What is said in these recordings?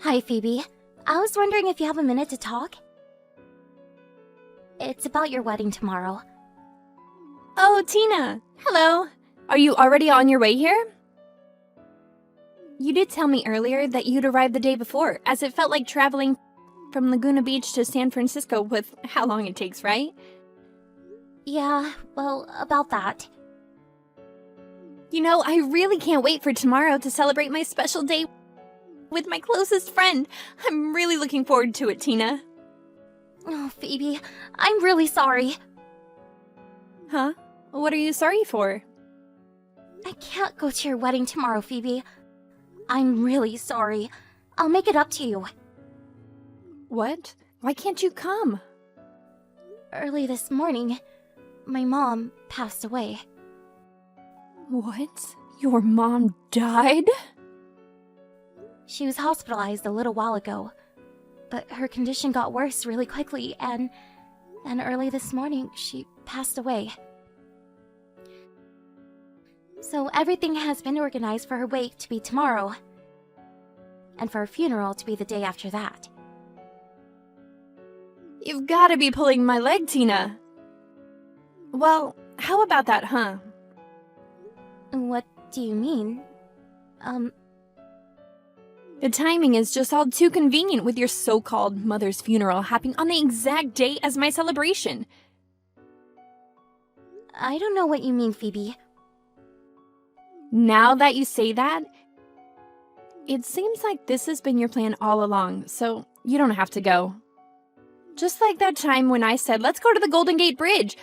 Hi, Phoebe. I was wondering if you have a minute to talk? It's about your wedding tomorrow. Oh, Tina! Hello! Are you already on your way here? You did tell me earlier that you'd arrived the day before, as it felt like traveling from Laguna Beach to San Francisco with how long it takes, right? Yeah, well, about that. You know, I really can't wait for tomorrow to celebrate my special day with my closest friend. I'm really looking forward to it, Tina. Oh, Phoebe, I'm really sorry. Huh? What are you sorry for? I can't go to your wedding tomorrow, Phoebe. I'm really sorry. I'll make it up to you. What? Why can't you come? Early this morning, my mom passed away. What? Your mom died? She was hospitalized a little while ago, but her condition got worse really quickly, and early this morning, she passed away. So everything has been organized for her wake to be tomorrow, and for her funeral to be the day after that. You've gotta be pulling my leg, Tina. Well, how about that, huh? What do you mean? The timing is just all too convenient with your so-called mother's funeral happening on the exact day as my celebration. I don't know what you mean, Phoebe. Now that you say that, it seems like this has been your plan all along, so you don't have to go. Just like that time when I said, let's go to the Golden Gate Bridge.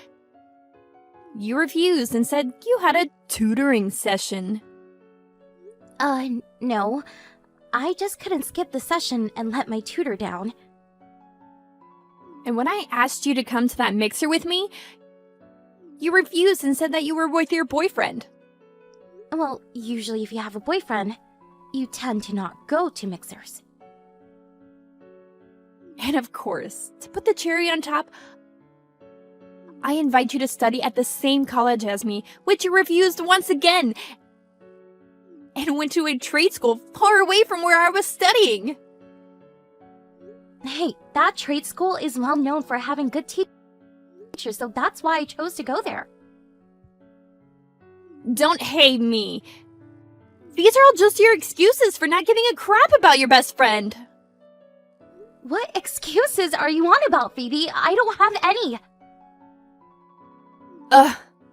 You refused and said you had a tutoring session. No. I just couldn't skip the session and let my tutor down. And when I asked you to come to that mixer with me, you refused and said that you were with your boyfriend. Well, usually if you have a boyfriend, you tend to not go to mixers. And of course, to put the cherry on top, I invite you to study at the same college as me, which you refused once again, and went to a trade school far away from where I was studying. Hey, that trade school is well known for having good teachers, so that's why I chose to go there. Don't hate me. These are all just your excuses for not giving a crap about your best friend. What excuses are you on about, Phoebe? I don't have any.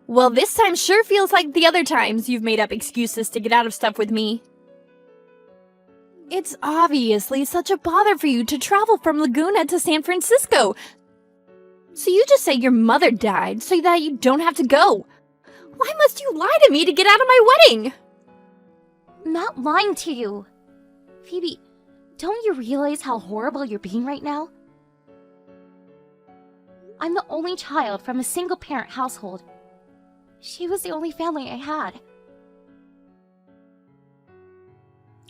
Well, this time sure feels like the other times you've made up excuses to get out of stuff with me. It's obviously such a bother for you to travel from Laguna to San Francisco. So you just say your mother died so that you don't have to go. Why must you lie to me to get out of my wedding? I'm not lying to you. Phoebe, don't you realize how horrible you're being right now? I'm the only child from a single-parent household. She was the only family I had.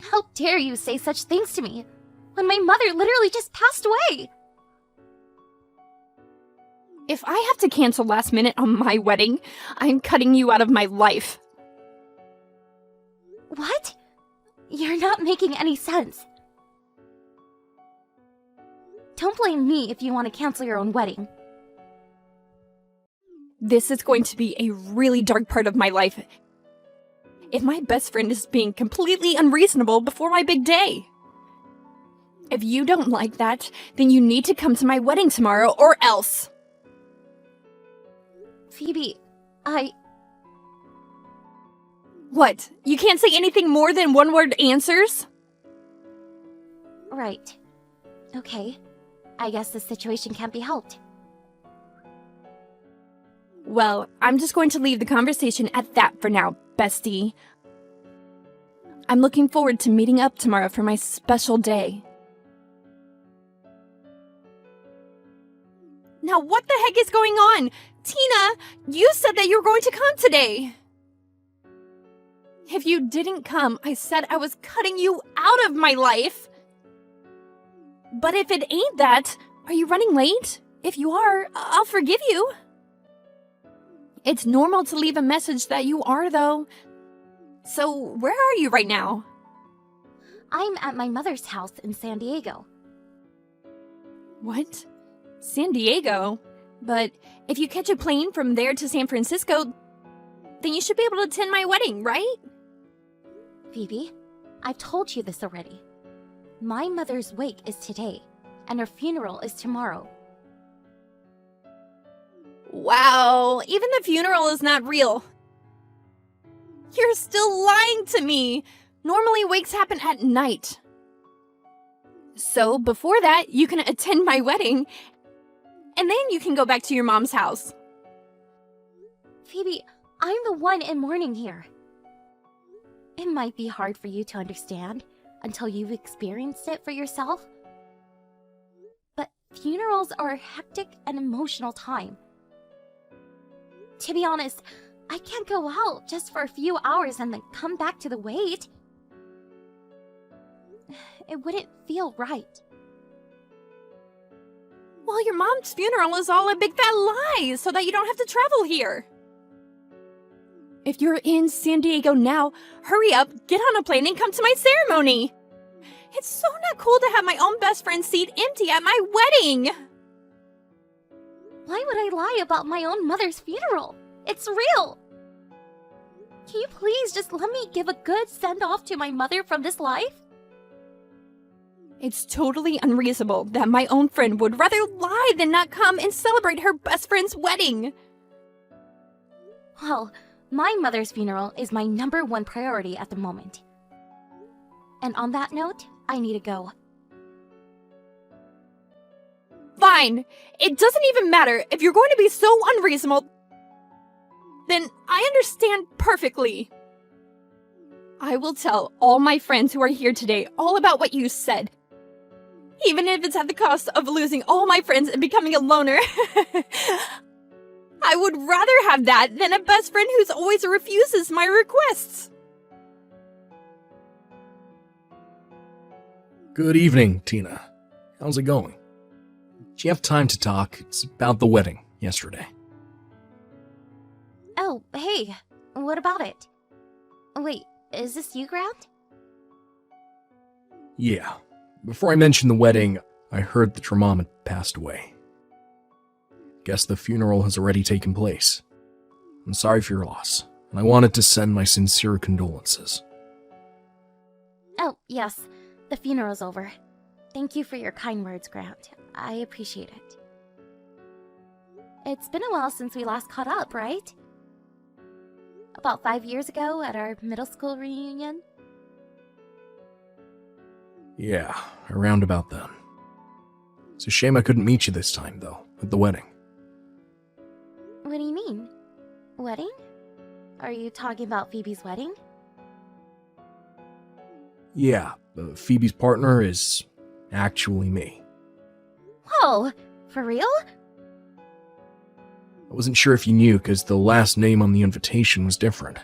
How dare you say such things to me, when my mother literally just passed away? If I have to cancel last minute on my wedding, I'm cutting you out of my life. What? You're not making any sense. Don't blame me if you want to cancel your own wedding. This is going to be a really dark part of my life. If my best friend is being completely unreasonable before my big day. If you don't like that, then you need to come to my wedding tomorrow or else. Phoebe, What? You can't say anything more than one-word answers? Right. Okay. I guess the situation can't be helped. Well, I'm just going to leave the conversation at that for now, bestie. I'm looking forward to meeting up tomorrow for my special day. Now what the heck is going on? Tina, you said that you were going to come today. If you didn't come, I said I was cutting you out of my life. But if it ain't that, are you running late? If you are, I'll forgive you. It's normal to leave a message that you are, though. So, where are you right now? I'm at my mother's house in San Diego. What? San Diego? But if you catch a plane from there to San Francisco, then you should be able to attend my wedding, right? Phoebe, I've told you this already. My mother's wake is today, and her funeral is tomorrow. Wow, even the funeral is not real. You're still lying to me. Normally wakes happen at night. So before that, you can attend my wedding, and then you can go back to your mom's house. Phoebe, I'm the one in mourning here. It might be hard for you to understand until you've experienced it for yourself. But funerals are a hectic and emotional time. To be honest, I can't go out just for a few hours and then come back to the wait. It wouldn't feel right. Well, your mom's funeral is all a big fat lie so that you don't have to travel here. If you're in San Diego now, hurry up, get on a plane and come to my ceremony. It's so not cool to have my own best friend's seat empty at my wedding. Why would I lie about my own mother's funeral? It's real! Can you please just let me give a good send-off to my mother from this life? It's totally unreasonable that my own friend would rather lie than not come and celebrate her best friend's wedding. Well, my mother's funeral is my #1 priority at the moment. And on that note, I need to go. Fine. It doesn't even matter. If you're going to be so unreasonable, then I understand perfectly. I will tell all my friends who are here today all about what you said. Even if it's at the cost of losing all my friends and becoming a loner. I would rather have that than a best friend who's always refuses my requests. Good evening, Tina. How's it going? Do you have time to talk? It's about the wedding yesterday. Oh, hey, what about it? Wait, is this you, Grant? Yeah. Before I mentioned the wedding, I heard that your mom had passed away. Guess the funeral has already taken place. I'm sorry for your loss, and I wanted to send my sincere condolences. Oh, yes, the funeral's over. Thank you for your kind words, Grant. I appreciate it. It's been a while since we last caught up, right? About 5 years ago at our middle school reunion? Yeah, around about then. It's a shame I couldn't meet you this time, though, at the wedding. What do you mean? Wedding? Are you talking about Phoebe's wedding? Yeah, Phoebe's partner is actually me. Whoa! For real? I wasn't sure if you knew because the last name on the invitation was different.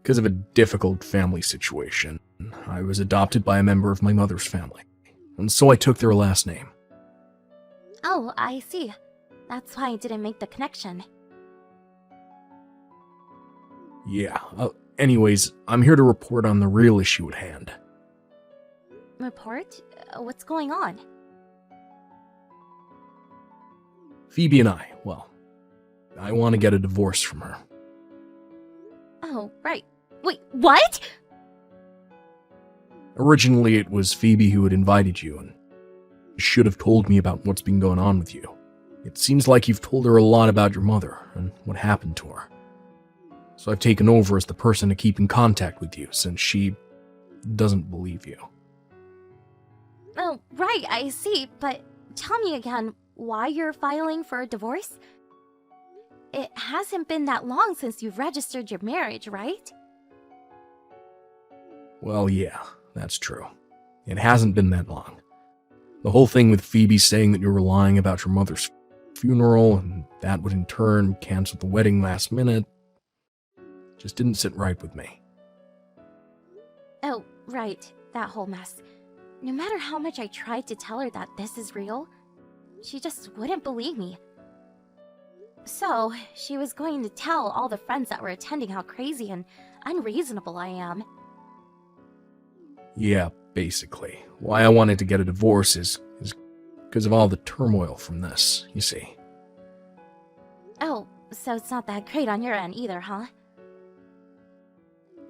Because of a difficult family situation, I was adopted by a member of my mother's family, and so I took their last name. Oh, I see. That's why I didn't make the connection. Yeah, anyways, I'm here to report on the real issue at hand. Report? What's going on? Phoebe and I want to get a divorce from her. Oh, right. Wait, what? Originally, it was Phoebe who had invited you, and should have told me about what's been going on with you. It seems like you've told her a lot about your mother and what happened to her. So I've taken over as the person to keep in contact with you, since she doesn't believe you. Oh, right, I see. But tell me again, why you're filing for a divorce? It hasn't been that long since you've registered your marriage, right? Well, yeah, that's true. It hasn't been that long. The whole thing with Phoebe saying that you were lying about your mother's funeral, and that would in turn cancel the wedding last minute, just didn't sit right with me. Oh, right, that whole mess. No matter how much I tried to tell her that this is real, she just wouldn't believe me. So, she was going to tell all the friends that were attending how crazy and unreasonable I am. Yeah, basically. Why I wanted to get a divorce is because of all the turmoil from this, you see. Oh, so it's not that great on your end either, huh?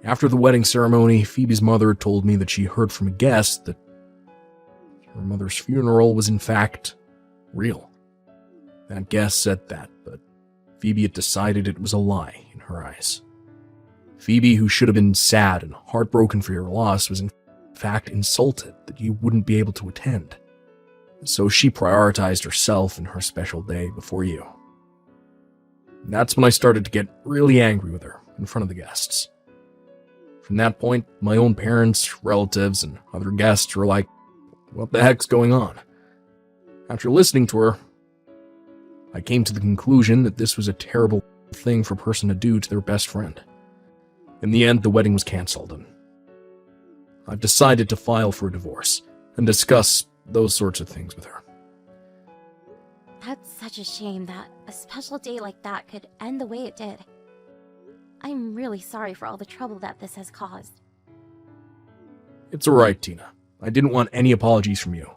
After the wedding ceremony, Phoebe's mother told me that she heard from a guest that her mother's funeral was in fact real. That guest said that, but Phoebe had decided it was a lie in her eyes. Phoebe, who should have been sad and heartbroken for your loss, was in fact insulted that you wouldn't be able to attend. So she prioritized herself and her special day before you. That's when I started to get really angry with her in front of the guests. From that point, my own parents, relatives, and other guests were like, what the heck's going on? After listening to her, I came to the conclusion that this was a terrible thing for a person to do to their best friend. In the end, the wedding was canceled, and I've decided to file for a divorce and discuss those sorts of things with her. That's such a shame that a special day like that could end the way it did. I'm really sorry for all the trouble that this has caused. It's alright, Tina. I didn't want any apologies from you.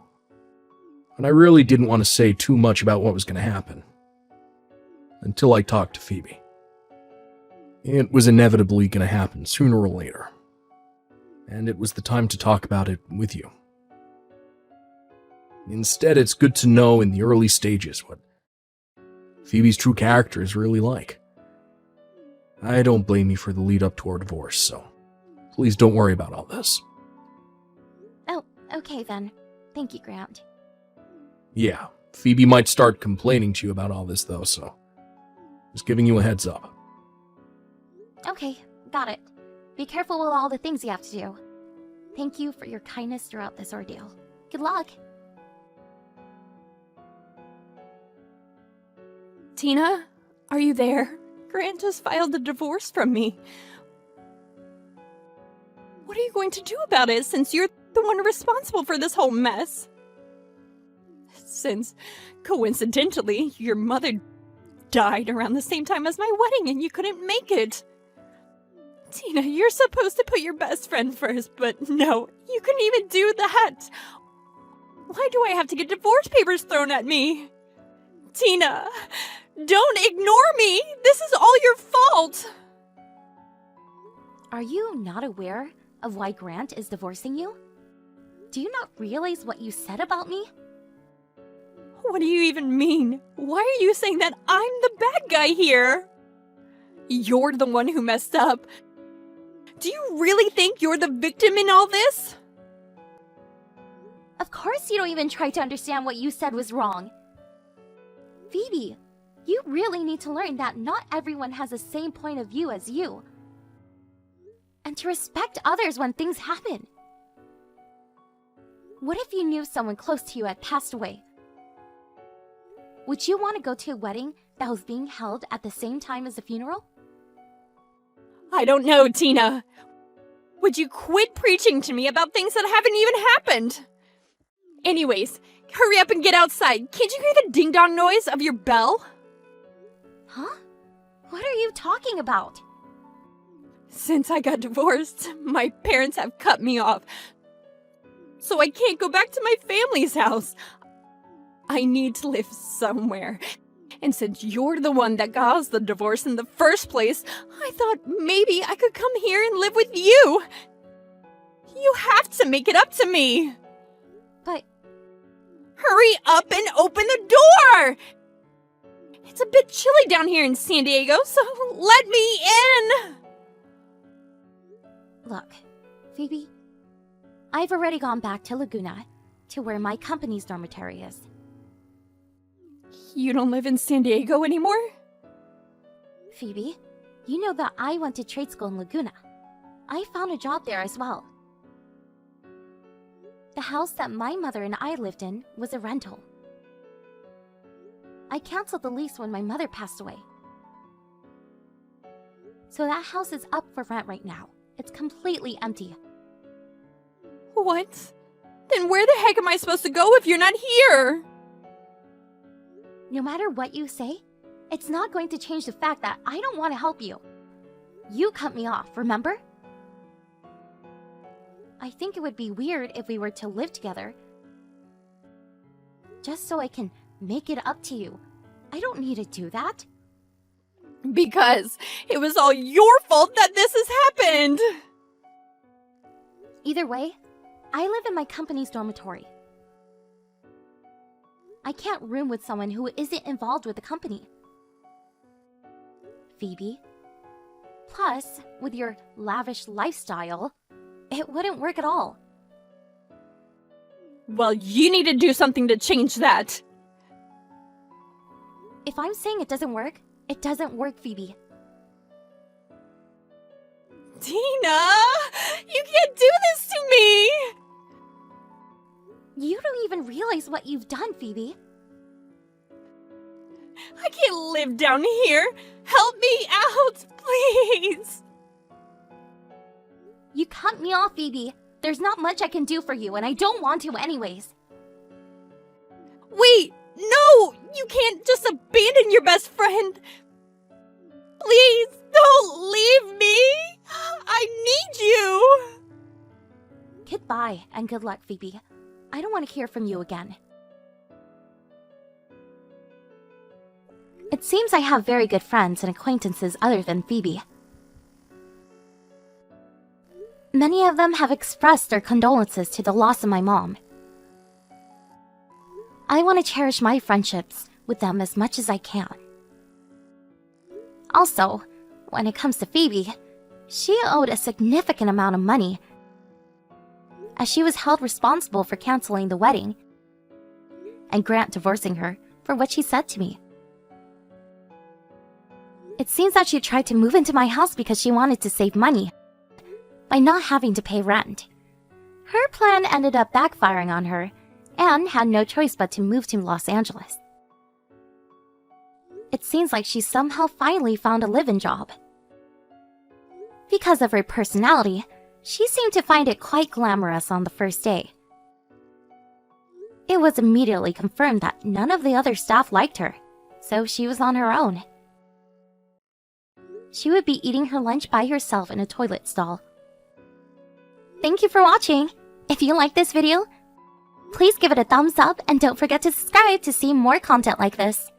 And I really didn't want to say too much about what was going to happen. Until I talked to Phoebe. It was inevitably going to happen sooner or later. And it was the time to talk about it with you. Instead, it's good to know in the early stages what Phoebe's true character is really like. I don't blame you for the lead up to our divorce, so please don't worry about all this. Oh, okay then. Thank you, Grant. Yeah, Phoebe might start complaining to you about all this though, so just giving you a heads up. Okay, got it. Be careful with all the things you have to do. Thank you for your kindness throughout this ordeal. Good luck. Tina, are you there? Grant just filed a divorce from me. What are you going to do about it since you're the one responsible for this whole mess? Since, coincidentally, your mother died around the same time as my wedding and you couldn't make it. Tina, you're supposed to put your best friend first, but no, you couldn't even do that. Why do I have to get divorce papers thrown at me? Tina, don't ignore me! This is all your fault! Are you not aware of why Grant is divorcing you? Do you not realize what you said about me? What do you even mean? Why are you saying that I'm the bad guy here? You're the one who messed up. Do you really think you're the victim in all this? Of course you don't even try to understand what you said was wrong. Phoebe, you really need to learn that not everyone has the same point of view as you. And to respect others when things happen. What if you knew someone close to you had passed away? Would you want to go to a wedding that was being held at the same time as the funeral? I don't know, Tina. Would you quit preaching to me about things that haven't even happened? Anyways, hurry up and get outside. Can't you hear the ding-dong noise of your bell? Huh? What are you talking about? Since I got divorced, my parents have cut me off. So I can't go back to my family's house. I need to live somewhere. And since you're the one that caused the divorce in the first place, I thought maybe I could come here and live with you. You have to make it up to me. But... Hurry up and open the door! It's a bit chilly down here in San Diego, so let me in! Look, Phoebe, I've already gone back to Laguna, to where my company's dormitory is. You don't live in San Diego anymore? Phoebe, you know that I went to trade school in Laguna. I found a job there as well. The house that my mother and I lived in was a rental. I canceled the lease when my mother passed away. So that house is up for rent right now. It's completely empty. What? Then where the heck am I supposed to go if you're not here? No matter what you say, it's not going to change the fact that I don't want to help you. You cut me off, remember? I think it would be weird if we were to live together. Just so I can make it up to you. I don't need to do that. Because it was all your fault that this has happened! Either way, I live in my company's dormitory. I can't room with someone who isn't involved with the company. Phoebe. Plus, with your lavish lifestyle, it wouldn't work at all. Well, you need to do something to change that. If I'm saying it doesn't work, it doesn't work, Phoebe. Tina! You can't do this to me! You don't even realize what you've done, Phoebe. I can't live down here! Help me out, please! You cut me off, Phoebe. There's not much I can do for you, and I don't want to anyways. Wait! No! You can't just abandon your best friend! Please, don't leave me! I need you! Goodbye, and good luck, Phoebe. I don't want to hear from you again. It seems I have very good friends and acquaintances other than Phoebe. Many of them have expressed their condolences to the loss of my mom. I want to cherish my friendships with them as much as I can. Also, when it comes to Phoebe, she owed a significant amount of money, as she was held responsible for canceling the wedding and Grant divorcing her for what she said to me. It seems that she tried to move into my house because she wanted to save money by not having to pay rent. Her plan ended up backfiring on her and had no choice but to move to Los Angeles. It seems like she somehow finally found a live-in job. Because of her personality, she seemed to find it quite glamorous on the first day. It was immediately confirmed that none of the other staff liked her, so she was on her own. She would be eating her lunch by herself in a toilet stall. Thank you for watching! If you like this video, please give it a thumbs up and don't forget to subscribe to see more content like this.